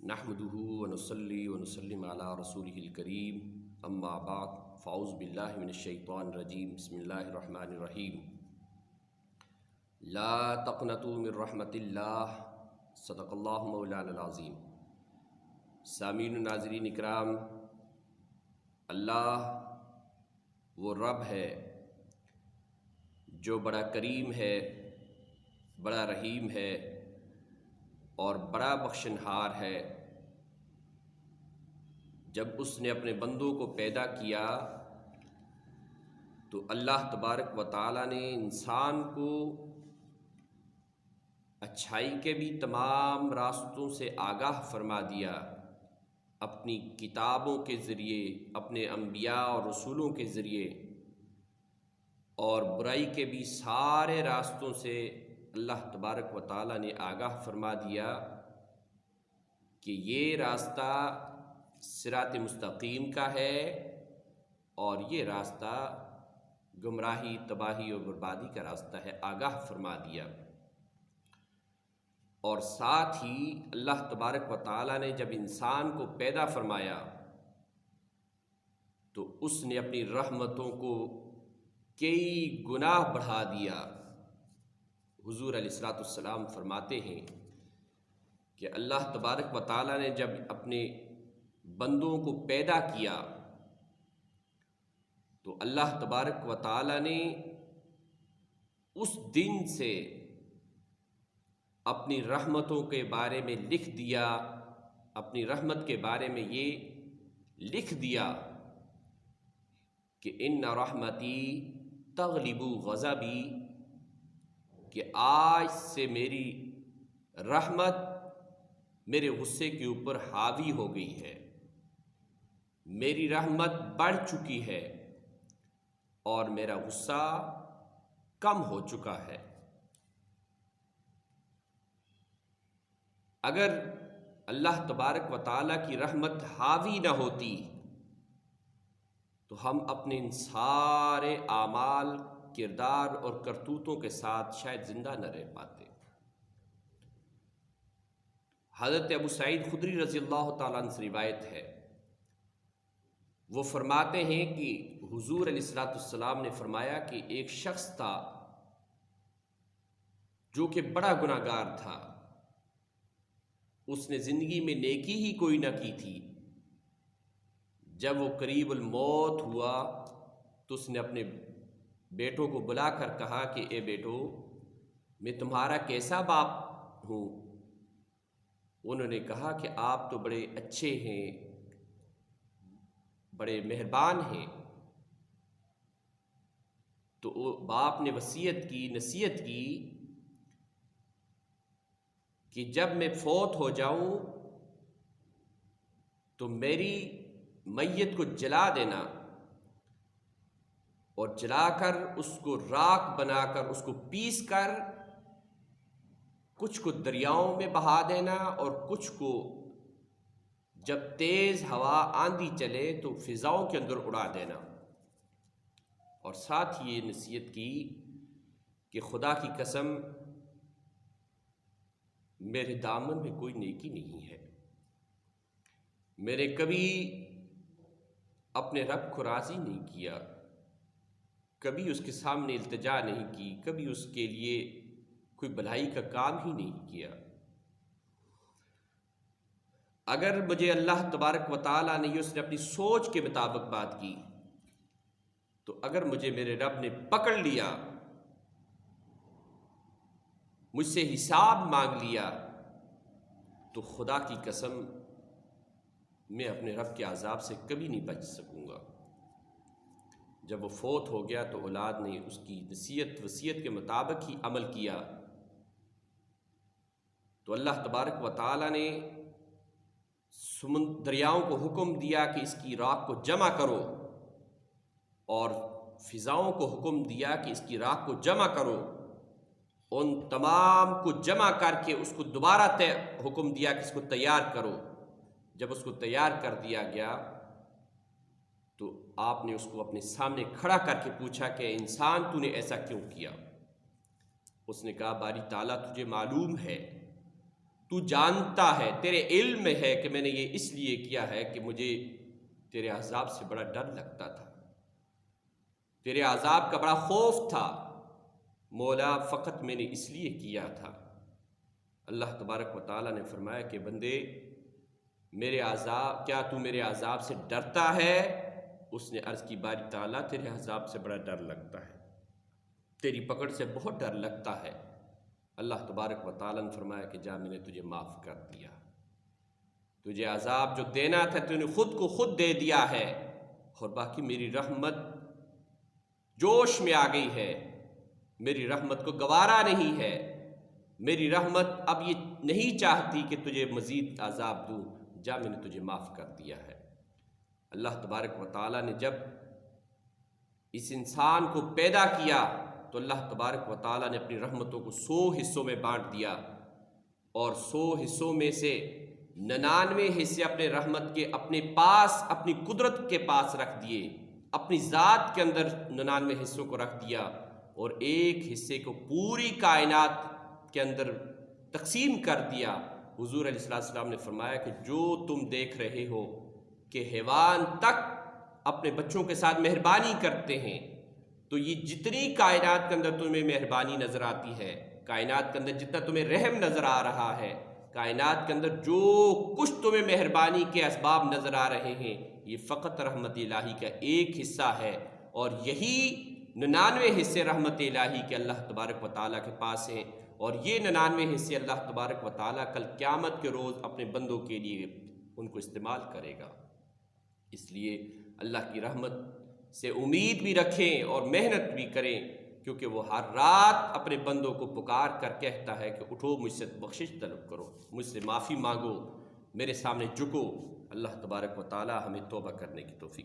نحمده ونصلي ونسلم على رسوله الكريم اما بعد فاعوذ باللہ من الشیطان الرجیم بسم اللہ الرحمن الرحیم لا تقنطوا من رحمت اللہ صدق اللہ مولانا العظیم۔ سامعین و ناظرین اکرام، اللہ وہ رب ہے جو بڑا کریم ہے، بڑا رحیم ہے اور بڑا بخشنہار ہے۔ جب اس نے اپنے بندوں کو پیدا کیا تو اللہ تبارک و تعالیٰ نے انسان کو اچھائی کے بھی تمام راستوں سے آگاہ فرما دیا، اپنی کتابوں کے ذریعے، اپنے انبیاء اور رسولوں کے ذریعے، اور برائی کے بھی سارے راستوں سے اللہ تبارک و تعالیٰ نے آگاہ فرما دیا کہ یہ راستہ صراط مستقیم کا ہے اور یہ راستہ گمراہی، تباہی اور بربادی کا راستہ ہے، آگاہ فرما دیا۔ اور ساتھ ہی اللہ تبارک و تعالیٰ نے جب انسان کو پیدا فرمایا تو اس نے اپنی رحمتوں کو کئی گناہ بڑھا دیا۔ حضور علیہ الصلوۃ والسلام فرماتے ہیں کہ اللہ تبارک و تعالیٰ نے جب اپنے بندوں کو پیدا کیا تو اللہ تبارک و تعالیٰ نے اس دن سے اپنی رحمتوں کے بارے میں لکھ دیا، اپنی رحمت کے بارے میں یہ لکھ دیا کہ ان رحمتی تغلب غضبی، کہ آج سے میری رحمت میرے غصے کے اوپر حاوی ہو گئی ہے، میری رحمت بڑھ چکی ہے اور میرا غصہ کم ہو چکا ہے۔ اگر اللہ تبارک و تعالیٰ کی رحمت حاوی نہ ہوتی تو ہم اپنے ان سارے اعمال، کردار اور کرتوتوں کے ساتھ شاید زندہ نہ رہ پاتے۔ حضرت ابو سعید خدری رضی اللہ تعالیٰ عنہ سے روایت ہے، وہ فرماتے ہیں کہ حضور علیہ الصلوۃ والسلام نے فرمایا کہ ایک شخص تھا جو کہ بڑا گناہ گار تھا، اس نے زندگی میں نیکی ہی کوئی نہ کی تھی۔ جب وہ قریب الموت ہوا تو اس نے اپنے بیٹوں کو بلا کر کہا کہ اے بیٹو، میں تمہارا کیسا باپ ہوں؟ انہوں نے کہا کہ آپ تو بڑے اچھے ہیں، بڑے مہربان ہیں۔ تو باپ نے وصیت کی، نصیحت کی کہ جب میں فوت ہو جاؤں تو میری میت کو جلا دینا اور جلا کر اس کو راکھ بنا کر، اس کو پیس کر کچھ کو دریاؤں میں بہا دینا اور کچھ کو جب تیز ہوا آندھی چلے تو فضاؤں کے اندر اڑا دینا۔ اور ساتھ ہی یہ نصیحت کی کہ خدا کی قسم میرے دامن میں کوئی نیکی نہیں ہے، میں نے کبھی اپنے رب کو راضی نہیں کیا، کبھی اس کے سامنے التجا نہیں کی، کبھی اس کے لیے کوئی بھلائی کا کام ہی نہیں کیا۔ اگر مجھے اللہ تبارک و تعالیٰ نے اس نے اپنی سوچ کے مطابق بات کی تو اگر مجھے میرے رب نے پکڑ لیا، مجھ سے حساب مانگ لیا، تو خدا کی قسم میں اپنے رب کے عذاب سے کبھی نہیں بچ سکوں گا۔ جب وہ فوت ہو گیا تو اولاد نے اس کی نصیحت وصیت کے مطابق ہی عمل کیا، تو اللہ تبارک و تعالیٰ نے دریاؤں کو حکم دیا کہ اس کی راکھ کو جمع کرو، اور فضاؤں کو حکم دیا کہ اس کی راکھ کو جمع کرو۔ ان تمام کو جمع کر کے اس کو دوبارہ حکم دیا کہ اس کو تیار کرو۔ جب اس کو تیار کر دیا گیا تو آپ نے اس کو اپنے سامنے کھڑا کر کے پوچھا کہ انسان تو نے ایسا کیوں کیا؟ اس نے کہا باری تعالیٰ تجھے معلوم ہے تو جانتا ہے، تیرے علم میں ہے کہ میں نے یہ اس لیے کیا ہے کہ مجھے تیرے عذاب سے بڑا ڈر لگتا تھا، تیرے عذاب کا بڑا خوف تھا مولا، فقط میں نے اس لیے کیا تھا۔ اللہ تبارک و تعالیٰ نے فرمایا کہ بندے میرے عذاب، کیا تو میرے عذاب سے ڈرتا ہے؟ اس نے عرض کی باری تعالیٰ تیرے عذاب سے بڑا ڈر لگتا ہے، تیری پکڑ سے بہت ڈر لگتا ہے۔ اللہ تبارک و تعالیٰ نے فرمایا کہ جا میں نے تجھے معاف کر دیا، تجھے عذاب جو دینا تھا تو نے خود کو خود دے دیا ہے، اور باقی میری رحمت جوش میں آ گئی ہے، میری رحمت کو گوارا نہیں ہے، میری رحمت اب یہ نہیں چاہتی کہ تجھے مزید عذاب دوں، جا میں نے تجھے معاف کر دیا ہے۔ اللہ تبارک و تعالیٰ نے جب اس انسان کو پیدا کیا تو اللہ تبارک و تعالیٰ نے اپنی رحمتوں کو 100 حصوں میں بانٹ دیا، اور 100 حصوں میں سے 99 حصے اپنے رحمت کے اپنے پاس، اپنی قدرت کے پاس رکھ دیے، اپنی ذات کے اندر 99 حصوں کو رکھ دیا، اور ایک حصے کو پوری کائنات کے اندر تقسیم کر دیا۔ حضور علیہ السلام نے فرمایا کہ جو تم دیکھ رہے ہو کہ حیوان تک اپنے بچوں کے ساتھ مہربانی کرتے ہیں، تو یہ جتنی کائنات کے اندر تمہیں مہربانی نظر آتی ہے، کائنات کے اندر جتنا تمہیں رحم نظر آ رہا ہے، کائنات کے اندر جو کچھ تمہیں مہربانی کے اسباب نظر آ رہے ہیں، یہ فقط رحمت الہی کا ایک حصہ ہے، اور یہی 99 حصے رحمت الہی کے اللہ تبارک و تعالیٰ کے پاس ہیں، اور یہ 99 حصے اللہ تبارک و تعالیٰ کل قیامت کے روز اپنے بندوں کے لیے ان کو استعمال کرے گا۔ اس لیے اللہ کی رحمت سے امید بھی رکھیں اور محنت بھی کریں، کیونکہ وہ ہر رات اپنے بندوں کو پکار کر کہتا ہے کہ اٹھو، مجھ سے بخشش طلب کرو، مجھ سے معافی مانگو، میرے سامنے جھکو۔ اللہ تبارک و تعالی ہمیں توبہ کرنے کی توفیق